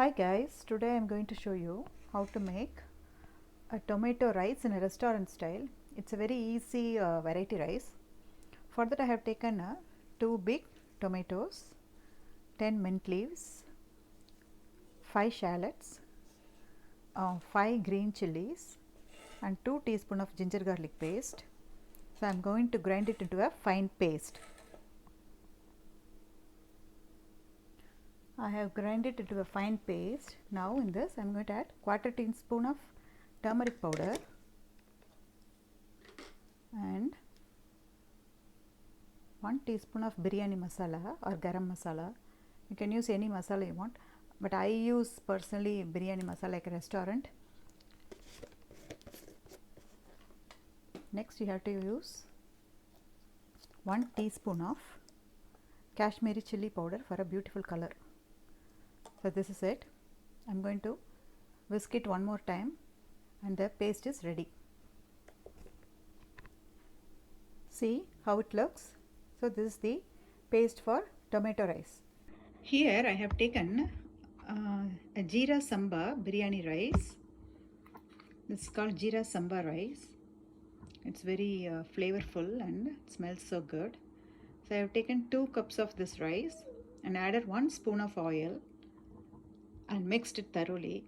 Hi guys, today I am going to show you how to make a tomato rice in a restaurant style. It's a very easy variety rice. For that I have taken 2 big tomatoes, 10 mint leaves, 5 shallots, 5 green chilies and 2 teaspoons of ginger garlic paste. So I am going to grind it into a fine paste. I have ground it into a fine paste. Now in this I am going to add quarter teaspoon of turmeric powder and 1 teaspoon of biryani masala or garam masala. You can use any masala you want, but I use personally biryani masala like a restaurant. Next you have to use 1 teaspoon of Kashmiri chili powder for a beautiful color. So this is it. I am going to whisk it one more time and the paste is ready. See how it looks. So this is the paste for tomato rice. Here I have taken a jeera samba biryani rice. This is called jeera samba rice. It's very flavorful and it smells so good. So I have taken 2 cups of this rice and added 1 spoon of oil and mixed it thoroughly.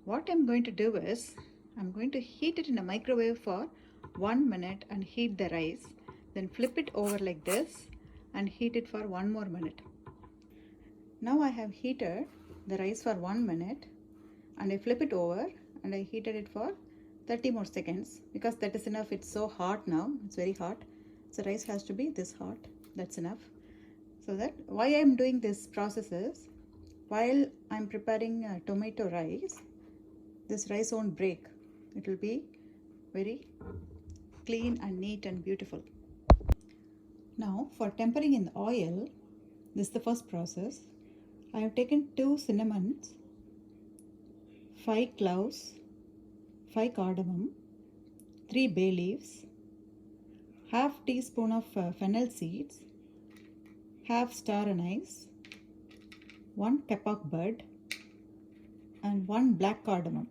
What I'm going to do is I'm going to heat it in a microwave for 1 minute and heat the rice, then flip it over like this and heat it for 1 more minute. Now I have heated the rice for 1 minute and I flip it over and I heated it for 30 more seconds because that is enough. It's so hot now, it's very hot, so rice has to be this hot. That's enough. So that why I am doing this process is, while I am preparing tomato rice, this rice won't break. It will be very clean and neat and beautiful. Now for tempering in the oil, this is the first process. I have taken 2 cinnamons, 5 cloves, 5 cardamom, 3 bay leaves, half teaspoon of fennel seeds, half star anise, 1 kapak bud and 1 black cardamom.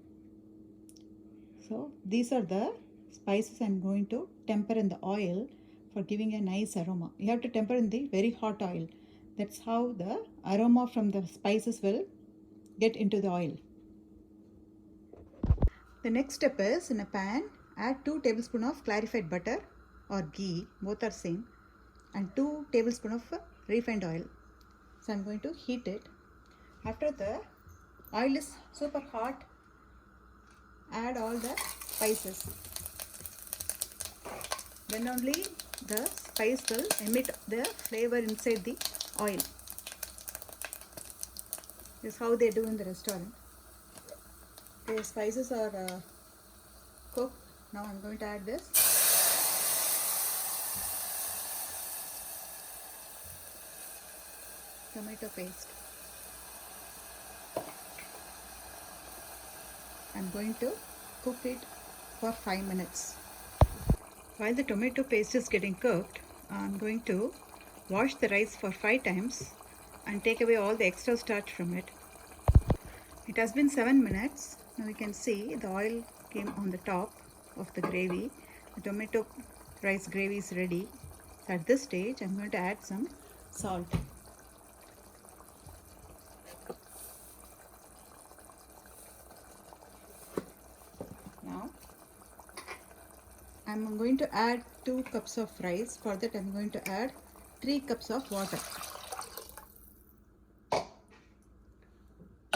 So these are the spices I am going to temper in the oil for giving a nice aroma. You have to temper in the very hot oil. That's how the aroma from the spices will get into the oil. The next step is, in a pan add 2 tablespoons of clarified butter or ghee, both are same, and 2 tablespoons of refined oil. So I am going to heat it. After the oil is super hot, add all the spices. Then only the spice will emit the flavor inside the oil. This is how they do in the restaurant. The spices are cooked. Now I am going to add this. Tomato paste. I am going to cook it for 5 minutes. While the tomato paste is getting cooked, I am going to wash the rice for 5 times and take away all the extra starch from it. It has been 7 minutes. Now you can see the oil came on the top of the gravy. The tomato rice gravy is ready. So at this stage I am going to add some salt. Now I am going to add 2 cups of rice. For that I am going to add 3 cups of water.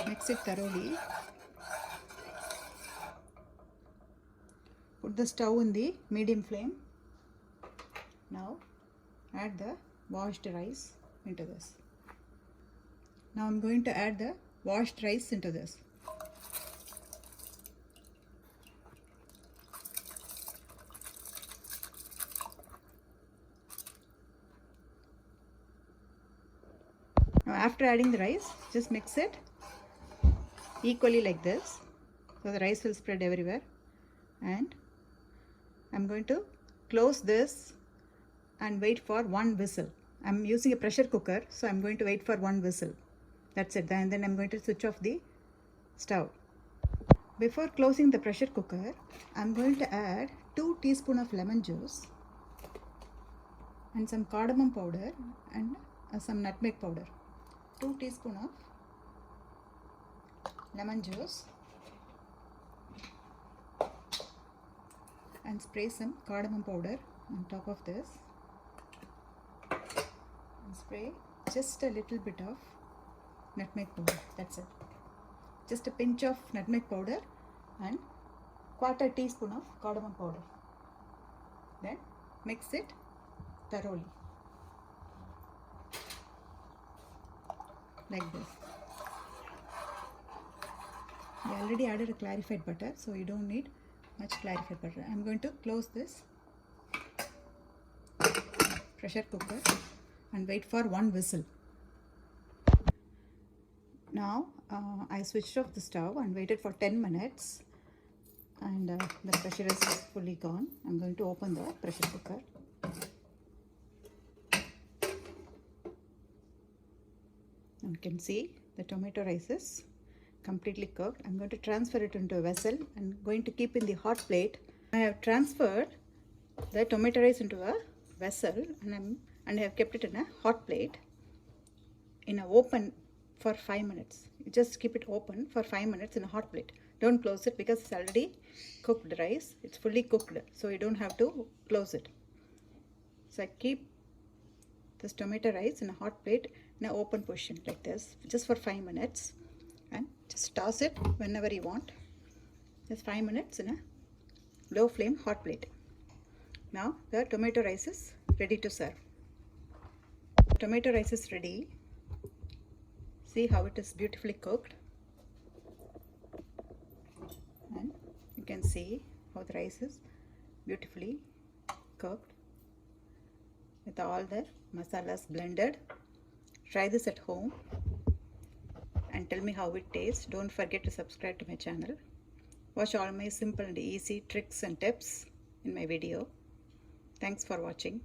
Mix it thoroughly. Put the stove in the medium flame. Now add the washed rice into this. Now I am going to add the washed rice into this. Now after adding the rice, just mix it equally like this, so the rice will spread everywhere. And I am going to close this and wait for 1 whistle. I am using a pressure cooker, so I am going to wait for 1 whistle. That's it. Then I'm going to switch off the stove. Before closing the pressure cooker, I'm going to add 2 teaspoons of lemon juice and some cardamom powder and some nutmeg powder. 2 teaspoons of lemon juice and spray some cardamom powder on top of this and spray just a little bit of nutmeg powder. That's it. Just a pinch of nutmeg powder and 1/4 teaspoon of cardamom powder. Then mix it thoroughly like this. We already added a clarified butter, so you don't need much clarified butter. I'm going to close this pressure cooker and wait for 1 whistle. Now I switched off the stove and waited for 10 minutes and the pressure is fully gone. I'm going to open the pressure cooker. You can see the tomato rice is completely cooked. I'm going to transfer it into a vessel and going to keep in the hot plate. I have transferred the tomato rice into a vessel and I have kept it in a hot plate in a open for 5 minutes. You just keep it open for 5 minutes in a hot plate. Don't close it because it's already cooked rice. It's fully cooked, so you don't have to close it. So I keep this tomato rice in a hot plate in an open position like this just for 5 minutes and just toss it whenever you want. Just 5 minutes in a low flame hot plate. Now the tomato rice is ready to serve. Tomato rice is ready. See how it is beautifully cooked, and you can see how the rice is beautifully cooked with all the masalas blended. Try this at home and tell me how it tastes. Don't forget to subscribe to my channel. Watch all my simple and easy tricks and tips in my video. Thanks for watching.